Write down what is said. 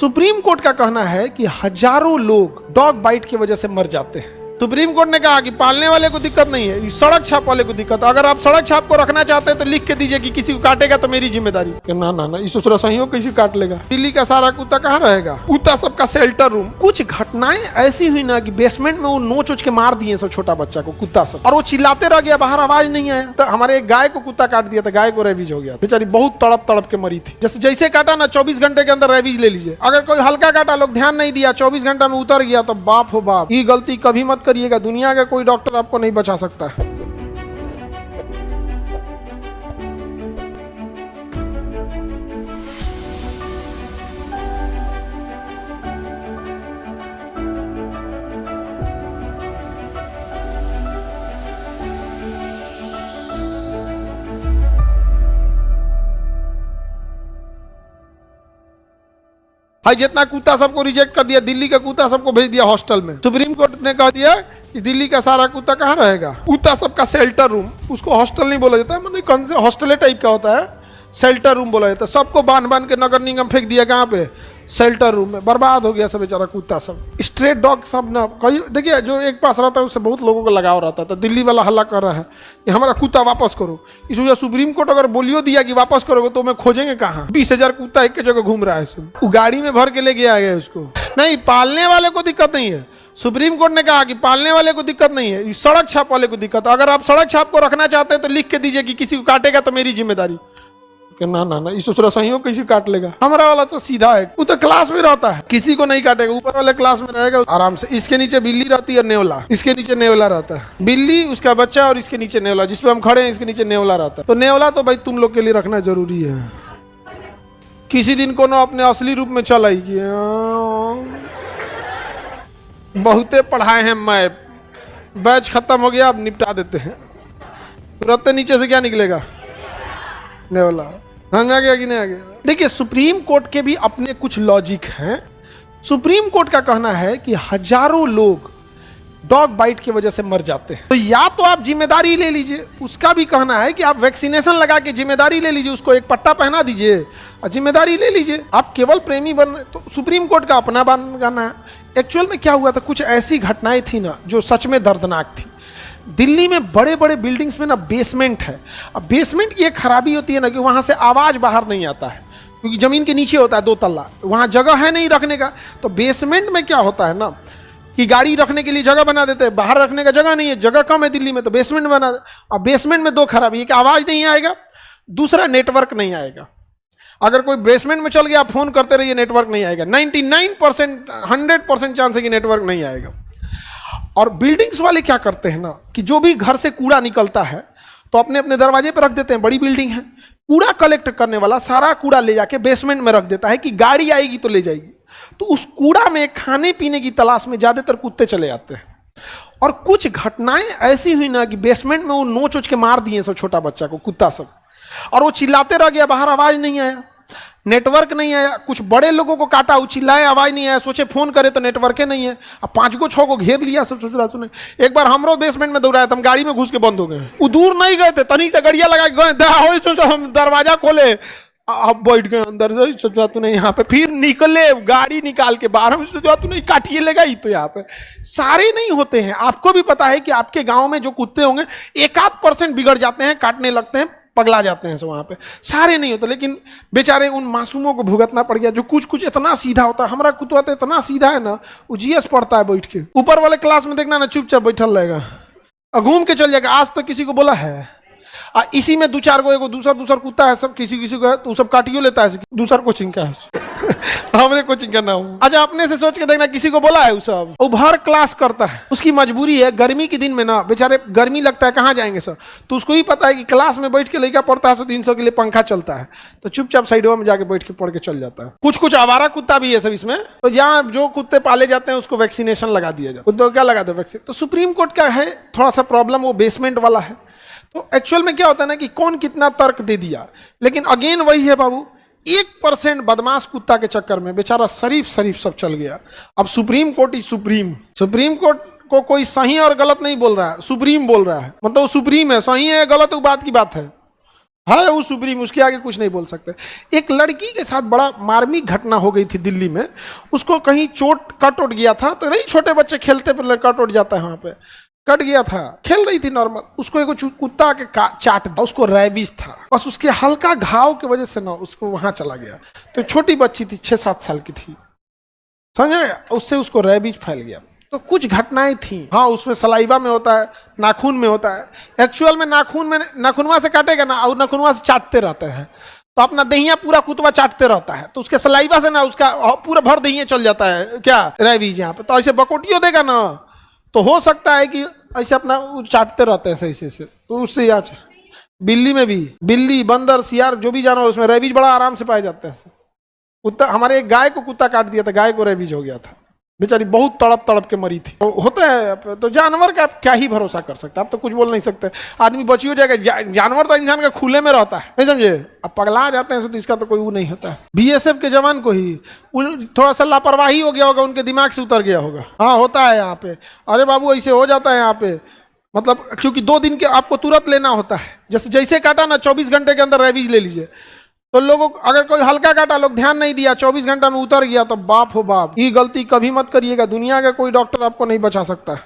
Supreme court का कहना है कि हजारों लोग डॉग बाइट की वजह से मर जाते हैं। सुप्रीम कोर्ट ने कहा कि पालने वाले को दिक्कत नहीं है, सड़क छाप वाले को दिक्कत है। अगर आप सड़क छाप को रखना चाहते हैं तो लिख के दीजिए कि किसी को काटेगा तो मेरी जिम्मेदारी। ना ना ना, इस सही किसी काट लेगा। दिल्ली का सारा कुत्ता कहाँ रहेगा? कुत्ता सबका शेल्टर रूम। कुछ घटनाएं ऐसी हुई ना कि बेसमेंट में वो नोच उच के मार दिए सब छोटा बच्चा को, कुत्ता सब, और वो चिल्लाते रह गया, बाहर आवाज नहीं आया। तो हमारे एक गाय को कुत्ता काट दिया था, गाय को रेबीज हो गया, बेचारी बहुत तड़प तड़प के मरी थी। जैसे काटा ना 24 घंटे के अंदर रेबीज ले लीजिए। अगर कोई हल्का काटा, लोग ध्यान नहीं दिया, 24 घंटा में उतर गया तो बाप हो बाप, ये गलती कभी मत करिएगा। दुनिया का कोई डॉक्टर आपको नहीं बचा सकता है। भाई जितना कुत्ता सबको रिजेक्ट कर दिया, दिल्ली का कुत्ता सबको भेज दिया हॉस्टल में। सुप्रीम कोर्ट ने कह दिया कि दिल्ली का सारा कुत्ता कहाँ रहेगा? कुत्ता सबका शेल्टर रूम, उसको हॉस्टल नहीं बोला जाता है, मतलब कौन से हॉस्टल टाइप का होता है, शेल्टर रूम बोला जाता है। सबको बांध के नगर निगम फेंक दिया कहाँ पे? शेल्टर रूम में। बर्बाद हो गया सब बेचारा कुत्ता सब। स्ट्रेट डॉग सब ना, कहीं देखिए जो एक पास रहता है उससे बहुत लोगों को लगाव रहता है। तो दिल्ली वाला हल्ला कर रहा है कि हमारा कुत्ता वापस करो। इस वजह सुप्रीम कोर्ट अगर बोलियो दिया कि वापस करोगे तो मैं खोजेंगे कहाँ? 20,000 कुत्ता एक जगह घूम रहा है, वो गाड़ी में भर के लेके आ गया उसको। नहीं, पालने वाले को दिक्कत नहीं है। सुप्रीम कोर्ट ने कहा कि पालने वाले को दिक्कत नहीं है, सड़क छाप वाले को दिक्कत है। अगर आप सड़क छाप को रखना चाहते हैं तो लिख के दीजिए कि किसी को काटेगा तो मेरी जिम्मेदारी। ना ना ना, इस सही किसी काट लेगा। हमारा वाला तो सीधा है, वो तो क्लास में रहता है, किसी को नहीं काटेगा। ऊपर वाले क्लास में रहेगा आराम से। इसके नीचे बिल्ली रहती है, नेवला, इसके नीचे नेवला रहता है। बिल्ली, उसका बच्चा, और इसके नीचे नेवला, जिसपे हम खड़े हैं इसके नीचे नेवला रहता है। तो नेवला तो भाई तुम लोग के लिए रखना जरूरी है। किसी दिन को ना अपने असली रूप में चल आएगी। बहुते पढ़ाए हैं मैं, बैच खत्म हो गया, अब निपटा देते हैं। तुरंत नीचे से क्या निकलेगा? नेवला। आ गया कि नहीं आ गया? देखिए, सुप्रीम कोर्ट के भी अपने कुछ लॉजिक हैं। सुप्रीम कोर्ट का कहना है कि हजारों लोग डॉग बाइट की वजह से मर जाते हैं। तो या तो आप जिम्मेदारी ले लीजिए। उसका भी कहना है कि आप वैक्सीनेशन लगा के जिम्मेदारी ले लीजिए, उसको एक पट्टा पहना दीजिए और जिम्मेदारी ले लीजिए। आप केवल प्रेमी बन, तो सुप्रीम कोर्ट का अपना गाना है। एक्चुअल में क्या हुआ था, कुछ ऐसी घटनाएं थी ना जो सच में दर्दनाक थी। दिल्ली में बड़े बड़े बिल्डिंग्स में ना बेसमेंट है। अब बेसमेंट की एक खराबी होती है ना कि वहाँ से आवाज़ बाहर नहीं आता है, क्योंकि ज़मीन के नीचे होता है 2 तल्ला, वहाँ जगह है नहीं रखने का। तो बेसमेंट में क्या होता है ना कि गाड़ी रखने के लिए जगह बना देते हैं, बाहर रखने का जगह नहीं है, जगह कम है दिल्ली में, तो बेसमेंट बना दे। अब बेसमेंट में 2 खराबी है कि आवाज़ नहीं आएगा, दूसरा नेटवर्क नहीं आएगा। अगर कोई बेसमेंट में चल गया, आप फोन करते रहिए, नेटवर्क नहीं आएगा। 99% 100% चांस है कि नेटवर्क नहीं आएगा। और बिल्डिंग्स वाले क्या करते हैं ना कि जो भी घर से कूड़ा निकलता है तो अपने अपने दरवाजे पर रख देते हैं। बड़ी बिल्डिंग है, कूड़ा कलेक्ट करने वाला सारा कूड़ा ले जाके बेसमेंट में रख देता है कि गाड़ी आएगी तो ले जाएगी। तो उस कूड़ा में खाने पीने की तलाश में ज्यादातर कुत्ते चले जाते हैं। और कुछ घटनाएं ऐसी हुई ना कि बेसमेंट में वो नोच उच के मार दिए सब छोटा बच्चा को, कुत्ता सब, और वो चिल्लाते रह गया, बाहर आवाज नहीं आया, नेटवर्क नहीं आया। कुछ बड़े लोगों को काटा, वो चिल्लाए, आवाज नहीं आया, सोचे फोन करे तो नेटवर्क नहीं है। अब 5 को 6 को घेर लिया, सब सोच रहा सुने। एक बार हमरो बेसमेंट में दौड़ाया था, हम गाड़ी में घुस के बंद हो गए। वो दूर नहीं गए थे, तनी से गड़िया लगा के गए, हम दरवाजा खोले, अब बैठ गए अंदर। सोचा तूने यहाँ पे, फिर निकले गाड़ी निकाल के बाहर, में सोचा तूने काटिए लेगा ही। तो यहाँ पे सारे नहीं होते हैं। आपको भी पता है कि आपके गाँव में जो कुत्ते होंगे 1-8% बिगड़ जाते हैं, काटने लगते हैं, पगला जाते हैं। वहाँ पे सारे नहीं होते, लेकिन बेचारे उन मासूमों को भुगतना पड़ गया जो कुछ इतना सीधा होता है। हमारा कुत्ता तो इतना सीधा है ना, वो जीएस पढ़ता है बैठ के। ऊपर वाले क्लास में देखना ना, चुपचाप बैठल रहेगा और घूम के चल जाएगा। आज तो किसी को बोला है, इसी में 2-4 को, एगो दूसरा कुत्ता है, सब किसी को है तो सब काटियो लेता है। दूसरा कोचिंग का है, हमरे कोचिंग का नाम। अच्छा, अपने से सोच के देखना, किसी को बोला है? सब उभर क्लास करता है, उसकी मजबूरी है। गर्मी के दिन में ना बेचारे गर्मी लगता है, कहाँ जाएंगे सर? तो उसको ही पता है कि क्लास में बैठ के लड़का पढ़ता है, 300 के लिए पंखा चलता है, तो चुपचाप साइडों में जाके बैठ के पढ़ के चल जाता है। कुछ आवारा कुत्ता भी है सब इसमें। तो जहाँ जो कुत्ते पाले जाते हैं उसको वैक्सीनेशन लगा दिया जाता है। तो क्या लगा दो वैक्सीन। तो सुप्रीम कोर्ट का है थोड़ा सा प्रॉब्लम, वो बेसमेंट वाला है। तो एक्चुअल में क्या होता है ना कि कौन कितना तर्क दे दिया, लेकिन अगेन वही है बाबू, 1% बदमाश कुत्ता के चक्कर में बेचारा शरीफ सब चल गया। अब सुप्रीम कोर्ट ही सुप्रीम कोर्ट को कोई सही और गलत नहीं बोल रहा है, सुप्रीम बोल रहा है। मतलब वो सुप्रीम है, सही है गलत वो बात की बात है। है वो सुप्रीम, उसके आगे कुछ नहीं बोल सकते। एक लड़की के साथ बड़ा मार्मिक घटना हो गई थी दिल्ली में। उसको कहीं चोट कट उठ गया था, तो नहीं छोटे बच्चे खेलते पर कट उठ जाता है, वहां पे कट गया था, खेल रही थी नॉर्मल, उसको एक कुत्ता आके चाट दिया, उसको रेबीज था, बस उसके हल्का घाव की वजह से ना उसको वहां चला गया। तो छोटी बच्ची थी, 6-7 साल की थी, समझे, उससे उसको रेबीज फैल गया। तो कुछ घटनाएं थी। हाँ, उसमें सलाइवा में होता है, नाखून में होता है। एक्चुअल में नाखून में, नाखूनवा से काटेगा ना और नाखूनवा से चाटते रहते हैं, तो अपना दहिया पूरा कुतवा चाटते रहता है, तो उसके सलाइवा से ना उसका पूरा भर दहिया चल जाता है क्या रेबीज यहाँ पे। तो ऐसे बकोटियो देगा ना, तो हो सकता है कि ऐसे अपना चाटते रहते हैं सही से, तो उससे याद। बिल्ली में भी, बिल्ली, बंदर, सियार, जो भी जानवर, उसमें रेबीज बड़ा आराम से पाए जाते हैं। कुत्ता, हमारे एक गाय को कुत्ता काट दिया था, गाय को रेबीज हो गया था, बेचारी बहुत तड़प तड़प के मरी थी। तो होता है, तो जानवर का आप क्या ही भरोसा कर सकते हैं, आप तो कुछ बोल नहीं सकते। आदमी बची हो जाएगा, जानवर तो इंसान का खुले में रहता है, नहीं समझे। अब पगला जाते हैं तो इसका तो कोई वो नहीं होता है। बीएसएफ के जवान को ही थोड़ा सा लापरवाही हो गया होगा, उनके दिमाग से उतर गया होगा। हाँ, होता है यहाँ पे, अरे बाबू ऐसे हो जाता है यहाँ पे, मतलब क्योंकि 2 दिन के आपको तुरंत लेना होता है। जैसे जैसे काटा ना 24 घंटे के अंदर रेबीज ले लीजिए। तो लोगों, अगर कोई हल्का काटा, लोग ध्यान नहीं दिया, 24 घंटा में उतर गया, तो बाप हो बाप, ये गलती कभी मत करिएगा, दुनिया का कोई डॉक्टर आपको नहीं बचा सकता।